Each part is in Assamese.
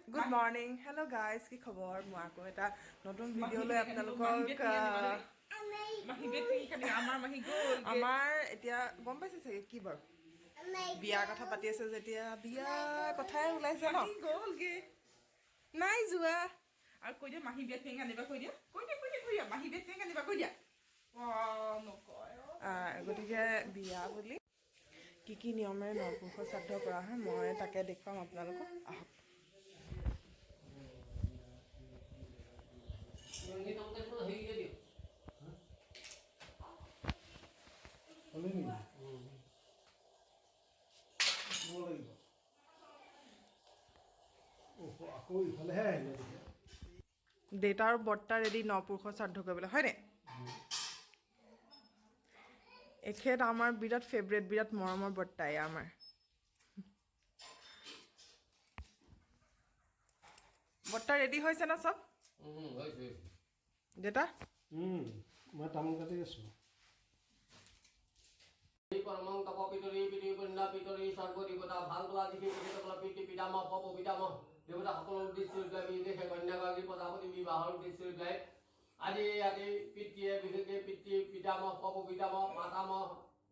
গুড মৰ্ণিং হেল্ল' গাইজ কি খবৰ মই আকৌ এটা নতুন ভিডিঅ'লৈ আপোনালোকক আমাৰ এতিয়া গম পাইছে চাগে কি বাৰু বিয়াৰ কথা পাতি আছে যেতিয়া বিয়াৰ কথাই ওলাইছে ন গ'লগে নাই যোৱা আৰু কৈ দিয়া মাহী বিয়াত টেঙা আনিবা কৈ দিয়া মাহী বিয়াত টেঙা আনিবা কৈ দিয়া গতিকে বিয়া বুলি কি কি নিয়মেৰে নৰপুৰুষৰ শ্ৰাদ্ধ কৰা হয় মই তাকে দেখুৱাম আপোনালোকক আহক দেউতা আৰু বৰ্তা ৰেডি নপুৰুষৰ শ্ৰাদ্ধ কৰিবলৈ হয়নে এখেত আমাৰ বিৰাট ফেভৰেট বিৰাট মৰমৰ বৰ্তাই আমাৰ বৰ্তা ৰেডি হৈছে না চব দেউতা মই তামোল কাটি আছো পৰমং তপ পিতৰি পিতৰি পুণ্য পিতৰি সৰ্বদেৱতা ভাল তোলা দেখি তেখেতসকলৰ পিতৃ পিতামহ পপ পিতামহ দেৱতা সকলৰ উদ্দেশ্যে বিদেশে কন্যাগৰাকী প্ৰজাপতি বিবাহৰ উদ্দেশ্যে আজি আজি পিতৃয়ে বিশেষকৈ পিতৃ পিতামহ পপ পিতামহ মাতামহ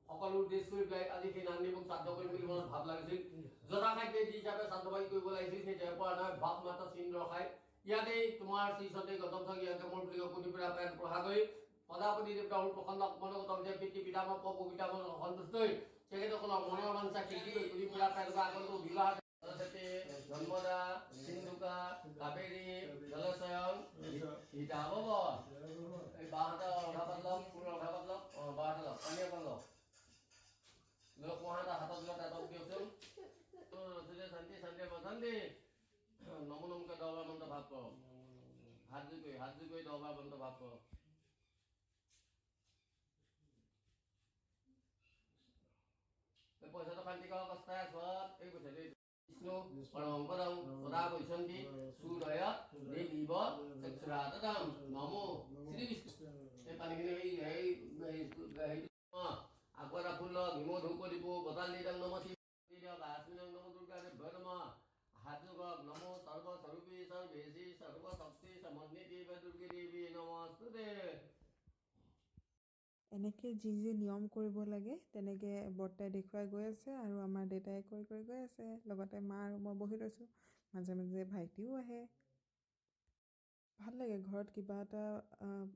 সকলো উদ্দেশ্যে আজি সেই নান্দীমুখ শ্ৰাদ্ধ কৰিম বুলি মনত ভাৱ লাগিছিল যথাখাদ্য যি হিচাপে শ্ৰাদ্ধবাহী কৰিব লাগিছিল সেই জয়ৰ পৰা নহয় বাপ মাতা চিন ৰখাই ইয়াতে তোমাৰ শ্ৰীচন্দে গৌতম সংঘ ইয়াতে মোৰ বুলি কোটি পৰা প্ৰাণ প্ৰসাদ কৰি প্ৰজাপতি দেৱতা প্ৰখণ্ড মনোগতম যে পিতৃ পিতামহ পপ পিতামহ সন্তুষ্ট হৈ তেখেতসকলৰ মনৰ বাঞ্ছা সিদ্ধি কৰি কোটি পৰা প্ৰাণ আগন্তুক বিবাহ জন্মদা সিন্ধুকা কাবেৰী জলচয়ন হিতাবব এই বাহঁতৰ অভাৱত লওক ফুলৰ অভাৱত লওক বাহঁতৰ লওক পানীয়ে পাল লওক লোক মহাটা হাতত লোক এটক দিয়কচোন শান্তি শান্তি বসন্তি নমো নমকে দহবাৰ মন্ত্ৰ ভাৱ কৰক হাত জুই কৰি দহবাৰ মন্ত্ৰ ভাৱ কৰক পইচাটো শান্তি কৰক কষ্টাই স্বত এই পইচাটো বিষ্ণু পৰমপদং সদা বৈশন্তি সুদয় দেৱীব চক্ষুৰাততম নমো শ্ৰী বিষ্ণু এই পানীখিনি এই আগবঢ়া ফুল ভীম ধূপ দিব বতাল দিদং নম শিৱ দিয়ক আশ্বিনং নম দুৰ্গা দেৱ নম হাত যোগক নম সৰ্বস্বৰূপী সৰ্বেশী সৰ্বশক্তি সমন্বিতি দুৰ্গী দেৱী নমস্তুতে এনেকৈ যি যি নিয়ম কৰিব লাগে তেনেকৈ বৰ্তাই দেখুৱাই গৈ আছে আৰু আমাৰ দেউতাই কৰি গৈ আছে লগতে মা আৰু মই বহি লৈছোঁ মাজে মাজে ভাইটিও আহে ভাল লাগে ঘৰত কিবা এটা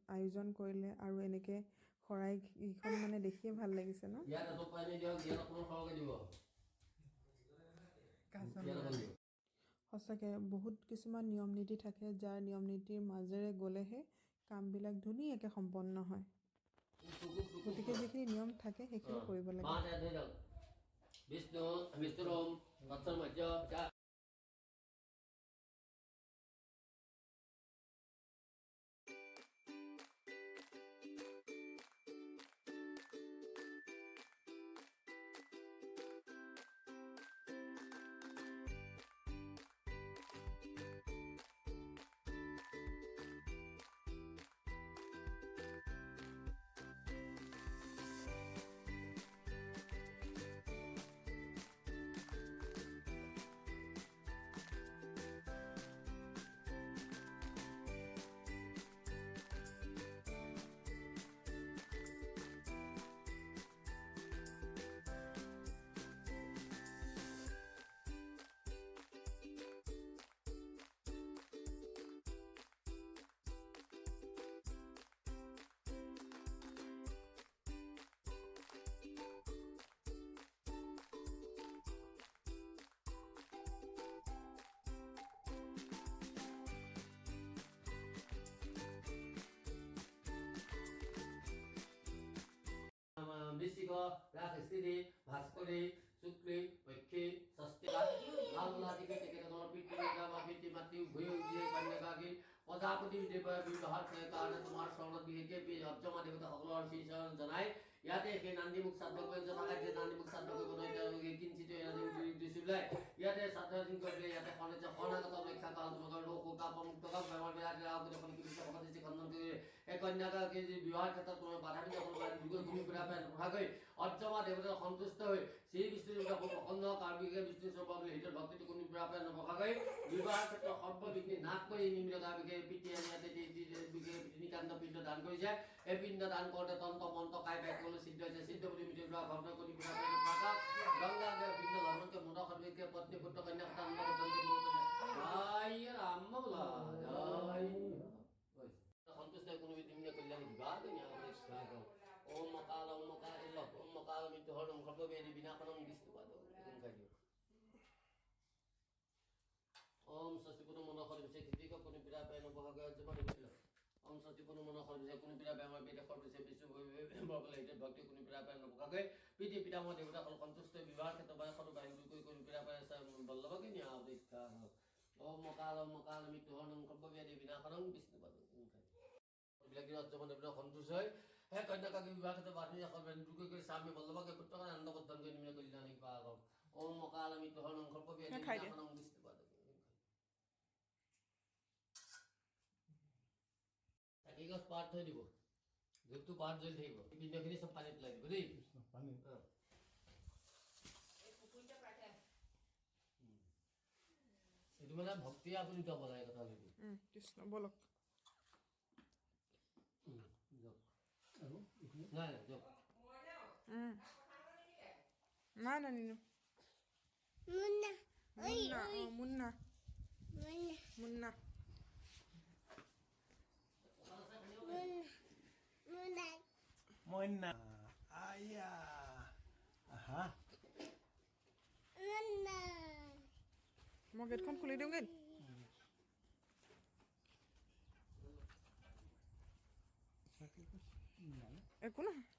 আয়োজন কৰিলে আৰু এনেকৈ শৰাইকেইখন মানে দেখিয়ে ভাল লাগিছে ন সঁচাকৈ বহুত কিছুমান নিয়ম নীতি থাকে যাৰ নিয়ম নীতিৰ মাজেৰে গ'লেহে কামবিলাক ধুনীয়াকৈ সম্পন্ন হয় গতিকে যিখিনি নিয়ম থাকে সেইখিনি কৰিব লাগে বিষ্ণু বিষ্ণুৰম বৃশ্চিক ৰাস স্থিতি ভাস্কৰী শুক্লী পক্ষী ষষ্ঠীকা লালুলাদিকে তেখেতসকলৰ পিতৃ দেউতা বা পিতৃ মাতৃ উভয়ে উভয়ে কন্যাগৰাকী প্ৰজাপতি ব্যৱহাৰ কাৰণে তোমাৰ চৰণত বিশেষকৈ অৰ্জমা দেৱতাসকলৰ শ্ৰীচৰণ জনাই ইয়াতে সেই নান্দীমুখ শ্ৰাদ্ধ কৰি জনাই যে নান্দীমুখ শ্ৰাদ্ধ কৰিবলৈ তেওঁলোকে কিঞ্চিত দিছিল ইয়াতে শ্ৰাদ্ধ কৰিলে ইয়াতে শৰণাগত ৰক্ষা কৰা তোমালোকৰ লোক কাপমুক্ত বেমাৰ বিৰাট খণ্ডন কৰি এক কন্যাকে যে বিবাহের ক্ষেত্রে তোমার বাধা বিঘ্ন যুগে ভূমি পুরা পেন ভাগে অর্চমা দেবতা সন্তুষ্ট হয়ে সেই বিষ্ণু দেবতা প্রসন্ন কার্বিকে বিষ্ণু স্বভাব হিতৰ ভক্তিটো কোনো পুৰা পেন ভাগে বিবাহেৰ ক্ষেত্ৰে সৰ্ববিঘ্নি নাশ কৰে নিমিত কাৰ্বিকে পিতৃ আনিয়াতে নিকান্ত পিণ্ড দান কৰিছে এই পিণ্ড দান কৰোঁতে তন্ত্ৰ মন্ত্ৰ কাই পাই সকলো সিদ্ধ হৈছে সিদ্ধ বুলি মিটিৰ পৰা ভগ্ন কৰি পুৰা পেন ভাগা গংগা পিণ্ড ধৰ্মকে মোদক সৰ্বিকে পত্নী পুত্ৰ কন্যা সন্তান জয় রাম বলা জয় সন্তুষ্ট কোনো বিধিম্ন কল্যাণ বিভাগ ন্যায় ওম মকাল ইল্লাহ ওম মকাল মিত্তহরম খর্ববেদি বিনাশনম বিষ্ণুপাদ ওম সচিপুর মনোহর বিশেষ কৃতিক কোনো পীড়া পায় নবহাগ জমা দিল ওম সচিপুর মনোহর বিশেষ কোনো পীড়া পায় বেদে সর্বসে বিষ্ণু বকলে ভক্তি কোনো পীড়া পায় নবহাগে পিতৃ পিতামহ দেবতা সন্তুষ্ট বিবাহ ক্ষেত্র বা সর্ব বাহিনী কোনো পীড়া পায় বল্লভকে ন্যায় অধিষ্ঠা ওম মকাল মিত্তহরম খর্ববেদি বিনাশনম বিষ্ণুপাদ সন্তুষ্ট হয় হে কন্যাকে বিবাহ ক্ষেত্রে বাহিনী করে স্বামী বল্লভকে পুত্র আনন্দ বর্ধন করে নিম্ন কল্যাণ ওম মকাল মিত্তহরম খর্ববেদি বিনাশনম বিষ্ণুপাদ চাকি গছ পাত থৈ দিব ধূপটো পাত জ্বলি থাকিব পিণ্ডখিনি চব পানীত পেলাই দিব দেই এইটো মানে ভক্তি আপুনি উঠাব লাগে কথা সেইটো কৃষ্ণ বলক নাই নাই যাওক নাই নাই নিনো Munna Munna Moina. Aya. Aha. মই গেটখন খুলি দিওঁগৈ একো নহয়